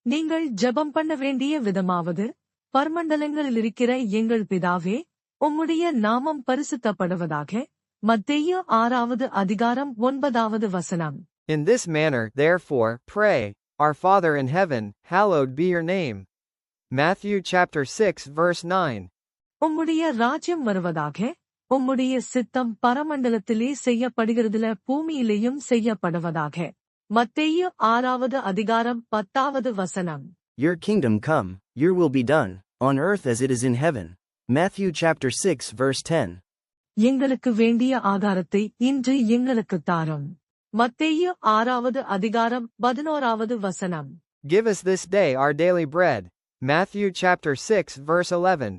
நீங்கள் ஜெபம் பண்ண வேண்டிய விதமாவது, பரமண்டலங்களிலிருக்கிற எங்கள் பிதாவே, உம்முடைய நாமம் பரிசுத்தப்படுவதாக. மத்தேயு 6வது அதிகாரம் 9வது வசனம். In this manner, therefore, pray, Our Father in heaven, hallowed be your name. Matthew chapter 6 verse 9. உம்முடைய ராஜ்யம் வருவதாக. உம்முடைய சித்தம் பரமண்டலத்திலே செய்யப்படுகிறதுல பூமியிலேயும் செய்யப்படுவதாக. மத்தேயு 6வது அதிகாரம் 10வது வசனம். Your kingdom come, your will be done, on earth as it is in heaven. Matthew chapter 6 verse 10. எங்களுக்கு வேண்டிய ஆகாரத்தை இன்று எங்களுக்குத் தாரும். மத்தேயு 6வது அதிகாரம் 11வது வசனம். Give us this day our daily bread. Matthew chapter 6 verse 11.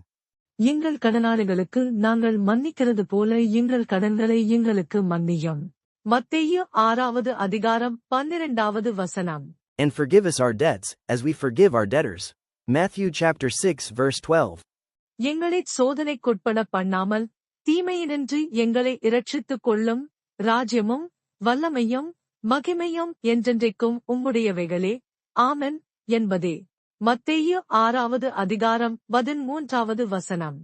எங்கள் கடனாளிகளுக்கு நாங்கள் மன்னிக்கிறது போல எங்கள் கடன்களை எங்களுக்கு மன்னியும். மத்தேயு 6வது அதிகாரம் 12வது வசனம். And forgive us our debts, as we forgive our debtors. Matthew chapter 6 verse 12. எங்களைச் சோதனைக்குட்பட பண்ணாமல், தீமையினின்று எங்களை இரட்சித்துக் கொள்ளும். ராஜ்யமும் வல்லமையும் மகிமையும் என்றென்றைக்கும் உம்முடையவைகளே. ஆமென் என்பதே. மத்தேயு 6வது அதிகாரம் 13வது வசனம்.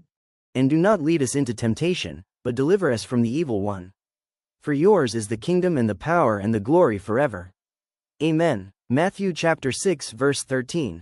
And do not lead us into temptation, but deliver us from the evil one. For yours is the kingdom and the power and the glory forever. Amen. Matthew chapter 6 verse 13.